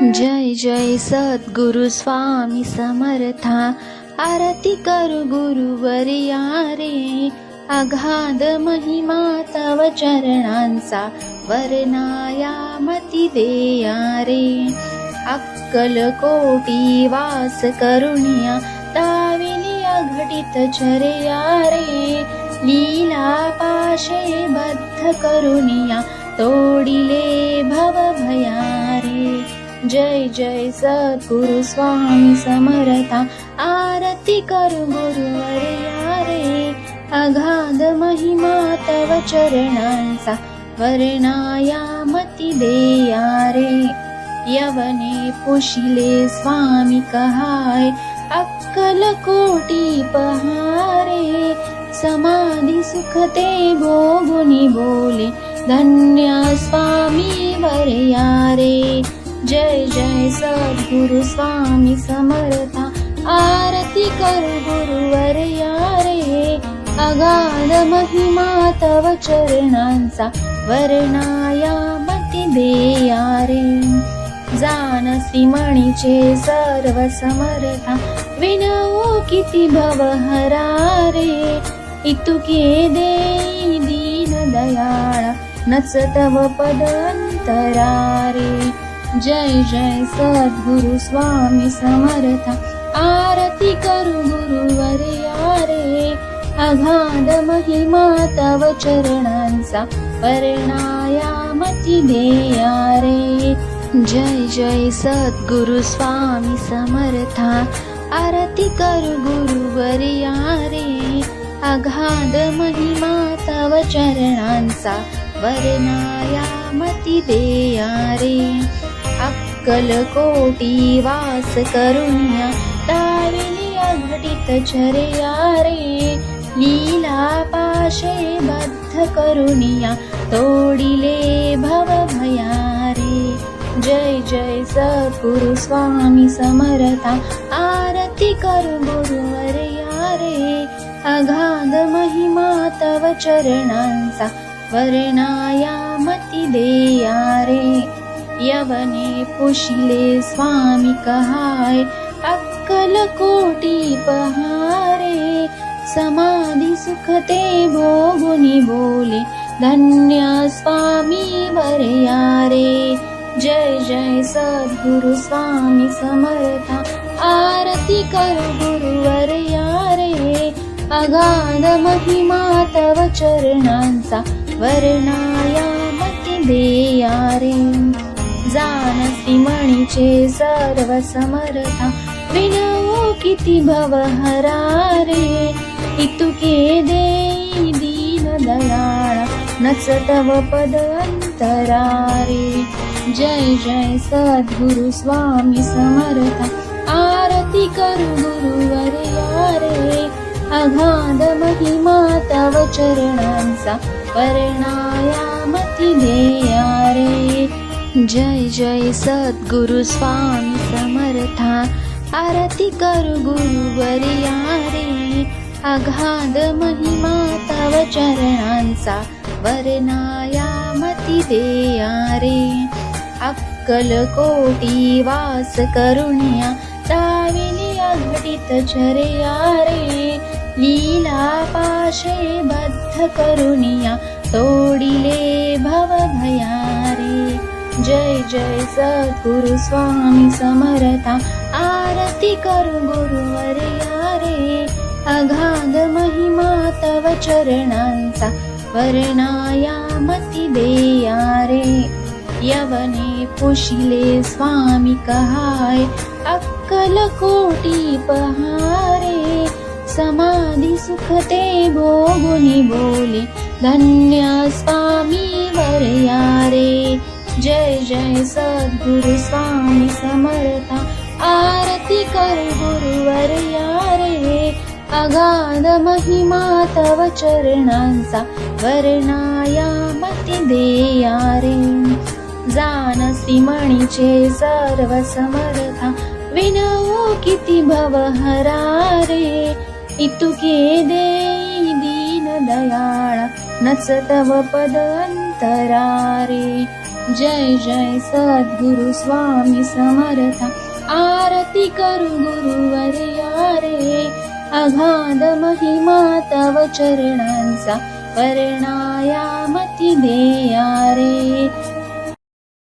जय जय सद्गुरु स्वामी समर्था, आरती करू गुरुवर्या रे. अगाध महिमा तव चरणांचा, वर्णाया मती देया रे. अक्कल कोटी वास करुणिया, दाविली अघटित चर्या रे. लीला पाशे बद्ध करुणिया, तोडिले भव भया रे. जय जय सद्गुरु स्वामी समर्था, आरती करू गुरुवर्या रे. अगाध महिमा तव चरणांचा, वर्णाया मती देया रे. यवने पुशिले स्वामी कहाय, अक्कल कोटी पहारे. समाधी सुखते भोगुनी बोले, धन्य स्वामी वर्या रे. जय जय सद्गुरु स्वामी समर्था, आरती करू गुरुवर्या रे. अगाध महिमा तव चरणांचा, वर्णाया मती देया रे. जानसी मणीचे सर्व समर्था, विनवू किती भवहरा रे. इतुके देई दीन दयाळा, नच तव पद अंतरा रे. जय जय सद्गुरु स्वामी समर्था, आरती करू गुरुवर्या रे. अगाध महिमा तव चरणांचा, वर्णाया मती देया रे. जय जय सद्गुरु स्वामी समर्था, आरती करू गुरुवर्या रे. अगाध महिमा तव चरणांचा, वर्णाया मती देया रे. अक्कल कोटी वास करुण्या, दाविली अघटित चर्या रे. लीला पाशे बद्ध करुणिया, तोडिले भव भया रे. जय जय सद्गुरु स्वामी समर्था, आरती करू गुरुवर्या रे. अगाध महिमा तव चरणांचा, वर्णाया मती देया रे. यवने पुशिले स्वामी कहाय, अक्कल कोटी पहारे. समाधी सुखते भोगुनी बोले, धन्य स्वामी वर्या रे. जय जय सद्गुरु स्वामी समर्था, आरती करू गुरुवर्या रे. अगाध महिमा तव चरणांचा, वर्णाया मती देया रे. जानसी मणीचे सर्व समर्था, विनवू किती भवहरा रे. इतुके देई दीन दयाळा, नच तव पद अंतरा रे. जय जय सद्गुरु स्वामी समर्था, आरती करू गुरुवर्या रे. अगाध महिमा तव चरणांचा, वर्णाया मती देया रे. जय जय सद्गुरु स्वामी समर्था, आरती करू गुरुवर्या रे. अगाध महिमा तव चरणांचा, वर्णाया मती देया रे. अक्कल कोटी वास करुण्या, दाविली अघटित चर्या रे. लीला पाशे बद्ध करुणिया, तोडिले भव भया रे. जय जय सद्गुरु स्वामी समर्था, आरती करू गुरुवर्या रे. अगाध महिमा तव चरणांचा, वर्णाया मती देया रे. यवने पुशिले स्वामी कहाय, अक्कल कोटी पहारे. समाधी सुखते भोगुनी बोले, धन्य स्वामी वर्या रे. जय जय सद्गुरु स्वामी समर्था, आरती करू गुरुवर्या रे. अगाध महिमा तव चरणांचा, वर्णाया मती देया रे. जानसी मणीचे सर्व समर्था, विनवू किती भवहरा रे. इतुके देई दीन दयाळा, नच तव पद अंतरा रे. जय जय सद्गुरु स्वामी समर्था आरती करू गुरुवर्या रे अगाध महिमा तव चरणांचा वर्णायामती देया रे